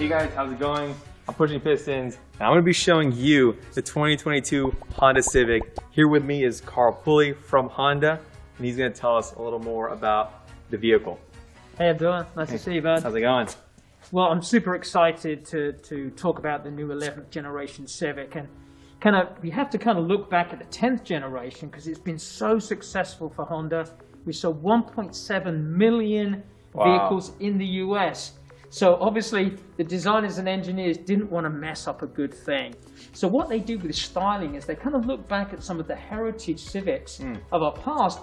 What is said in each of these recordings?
Hey guys, how's it going? I'm Pushing Pistons, and I'm going to be showing you the 2022 Honda Civic. Here with me is Carl Pulley from Honda, and he's going to tell us a little more about the vehicle. Hey Abdullah, nice to see you, bud. How's it going? Well, I'm super excited to talk about the new 11th generation Civic, and we have to look back at the 10th generation because it's been so successful for Honda. We sold 1.7 million vehicles in the US. So obviously the designers and engineers didn't want to mess up a good thing. So what they do with styling is they look back at some of the heritage Civics of our past,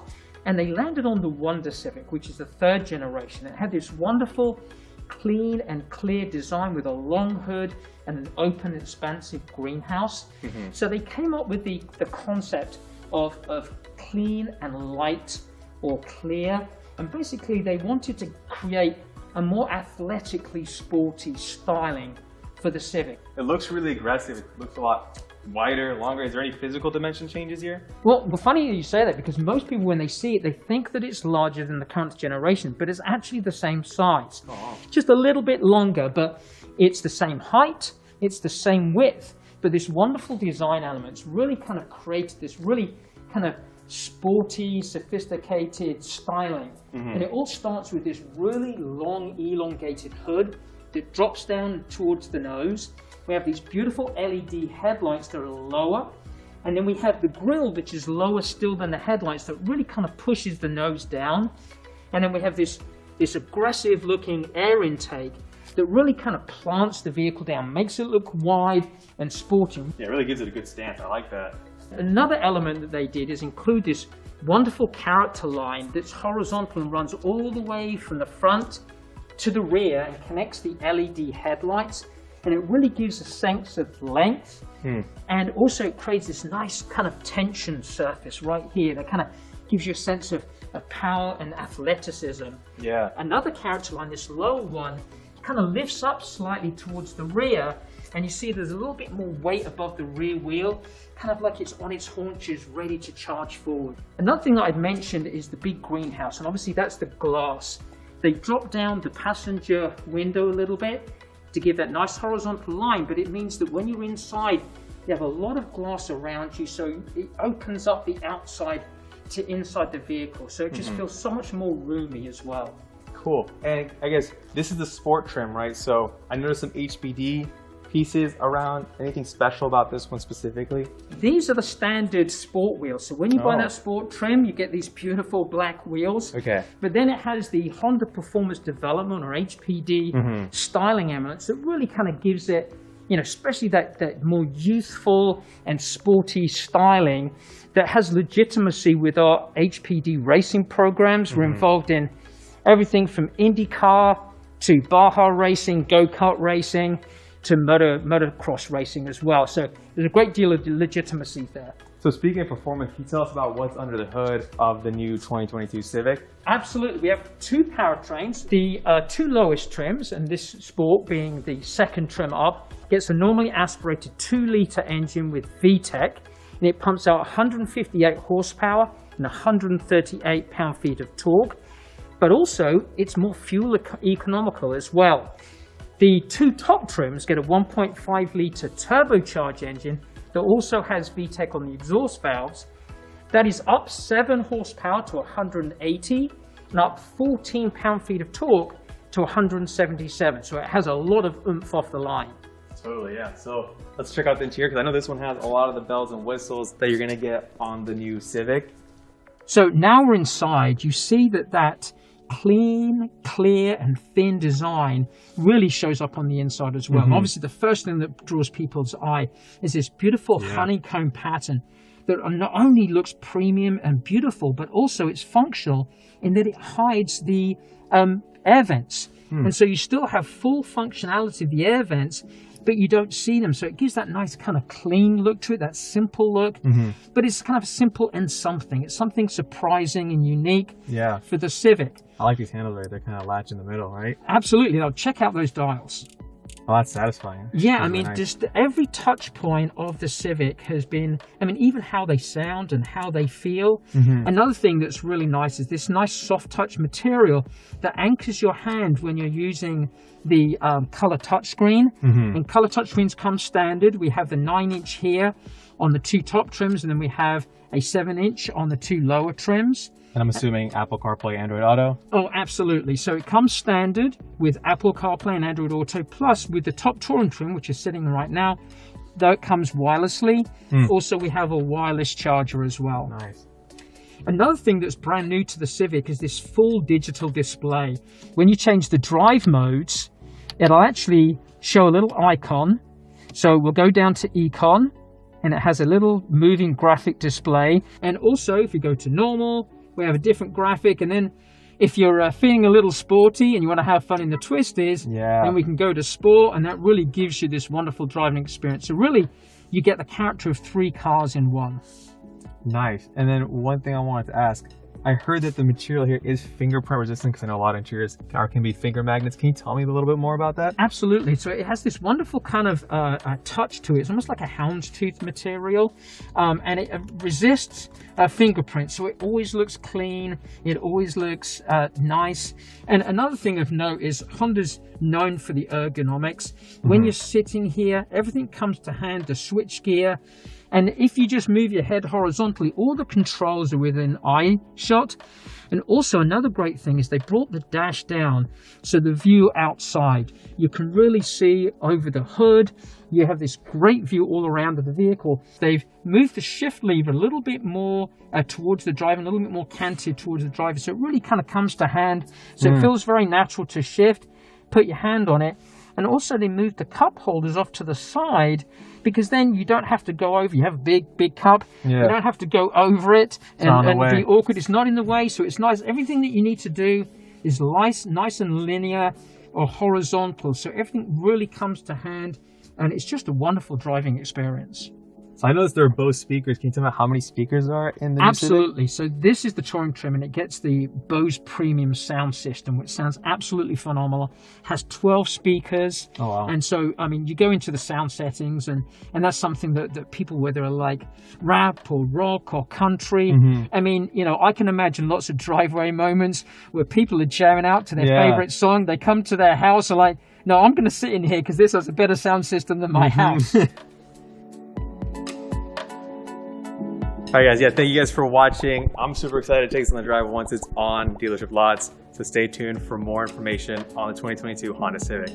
and they landed on the Wonder Civic, which is the 3rd generation. It had this wonderful, clean and clear design with a long hood and an open, expansive greenhouse. So they came up with the concept of clean and light or clear, and basically they wanted to create a more athletically sporty styling for the Civic. It looks really aggressive. It looks a lot wider, longer. Is there any physical dimension changes here? Well, funny you say that, because most people, when they see it, they think that it's larger than the current generation, but it's actually the same size. Just a little bit longer, but it's the same height, it's the same width, but this wonderful design elements really created this really sporty, sophisticated styling. And it all starts with this really long, elongated hood that drops down towards the nose. We have these beautiful LED headlights that are lower, and then we have the grille, which is lower still than the headlights, that really pushes the nose down. And then we have this aggressive looking air intake that really plants the vehicle down, makes it look wide and sporty. Yeah, it really gives it a good stance. I like that. Another element that they did is include this wonderful character line that's horizontal and runs all the way from the front to the rear and connects the LED headlights. And it really gives a sense of length, and also it creates this nice tension surface right here that gives you a sense of power and athleticism. Yeah. Another character line, this lower one, lifts up slightly towards the rear, and you see there's a little bit more weight above the rear wheel, like it's on its haunches ready to charge forward. Another thing that I'd mentioned is the big greenhouse, and obviously that's the glass. They drop down the passenger window a little bit to give that nice horizontal line, but it means that when you're inside, you have a lot of glass around you, so it opens up the outside to inside the vehicle, so it just feels so much more roomy as well. Cool. And I guess this is the sport trim, right? So I noticed some HPD pieces around. Anything special about this one specifically? These are the standard sport wheels. So when you buy that sport trim, you get these beautiful black wheels. Okay. But then it has the Honda Performance Development, or HPD, styling elements that really gives it, especially that more youthful and sporty styling that has legitimacy with our HPD racing programs. We're involved in everything from IndyCar to Baja racing, go-kart racing, to motocross racing as well. So there's a great deal of legitimacy there. So speaking of performance, can you tell us about what's under the hood of the new 2022 Civic? Absolutely. We have 2 powertrains. The 2 lowest trims, and this Sport being the 2nd trim up, gets a normally aspirated 2-liter engine with VTEC, and it pumps out 158 horsepower and 138 pound-feet of torque. But also, it's more fuel economical as well. The 2 top trims get a 1.5-liter turbocharged engine that also has VTEC on the exhaust valves. That is up 7 horsepower to 180 and up 14 pound-feet of torque to 177. So it has a lot of oomph off the line. Totally, yeah. So let's check out the interior, because I know this one has a lot of the bells and whistles that you're going to get on the new Civic. So now we're inside. You see that clean, clear, and thin design really shows up on the inside as well. And obviously, the first thing that draws people's eye is this beautiful honeycomb pattern that not only looks premium and beautiful, but also it's functional in that it hides the air vents. And so you still have full functionality of the air vents, but you don't see them. So it gives that nice clean look to it, that simple look. But it's simple and something. It's something surprising and unique for the Civic. I like these handles right. They're latch in the middle, right? Absolutely. Now check out those dials. Oh, that's satisfying. Yeah, That's I mean, nice. just every touch point of the Civic has been, I mean, even how they sound and how they feel. Another thing that's really nice is this nice soft touch material that anchors your hand when you're using the color touchscreen. And color touchscreens come standard. We have the 9-inch here on the 2 top trims, and then we have a 7-inch on the 2 lower trims. And I'm assuming Apple CarPlay, Android Auto. Oh, absolutely. So it comes standard with Apple CarPlay and Android Auto, plus with the top touring trim, which is sitting right now, though it comes wirelessly. Also, we have a wireless charger as well. Nice. Another thing that's brand new to the Civic is this full digital display. When you change the drive modes, it'll actually show a little icon. So we'll go down to Econ, and it has a little moving graphic display. And also, if you go to normal, we have a different graphic. And then if you're feeling a little sporty and you want to have fun in the twisters, then we can go to sport, and that really gives you this wonderful driving experience. So really, you get the character of 3 cars in one. Nice. And then one thing I wanted to ask, I heard that the material here is fingerprint resistant, because I know a lot of interiors can be finger magnets. Can you tell me a little bit more about that? Absolutely. So it has this wonderful kind of touch to it. It's almost like a houndstooth material, and it resists fingerprints. So it always looks clean. It always looks nice. And another thing of note is Honda's known for the ergonomics. When you're sitting here, everything comes to hand, the switch gear. And if you just move your head horizontally, all the controls are within eye shot. And also another great thing is they brought the dash down, so the view outside, you can really see over the hood. You have this great view all around of the vehicle. They've moved the shift lever a little bit more towards the driver, and a little bit more canted towards the driver. So it really kind of comes to hand. So it feels very natural to shift, put your hand on it. And also they moved the cup holders off to the side, because then you don't have to go over. You have a big cup. You don't have to go over it and be awkward. It's not in the way, so it's nice. Everything that you need to do is nice and linear or horizontal. So everything really comes to hand, and it's just a wonderful driving experience. So I noticed there are Bose speakers. Can you tell me how many speakers there are in the new Civic? Absolutely. So this is the touring trim, and it gets the Bose premium sound system, which sounds absolutely phenomenal. Has 12 speakers. Oh, wow. And so, I mean, you go into the sound settings, and that's something that people, whether they're like rap or rock or country, I mean, you know, I can imagine lots of driveway moments where people are jamming out to their favorite song. They come to their house and like, no, I'm going to sit in here because this has a better sound system than my house. All right, guys. Yeah, thank you guys for watching. I'm super excited to take this on the drive once it's on dealership lots. So stay tuned for more information on the 2022 Honda Civic.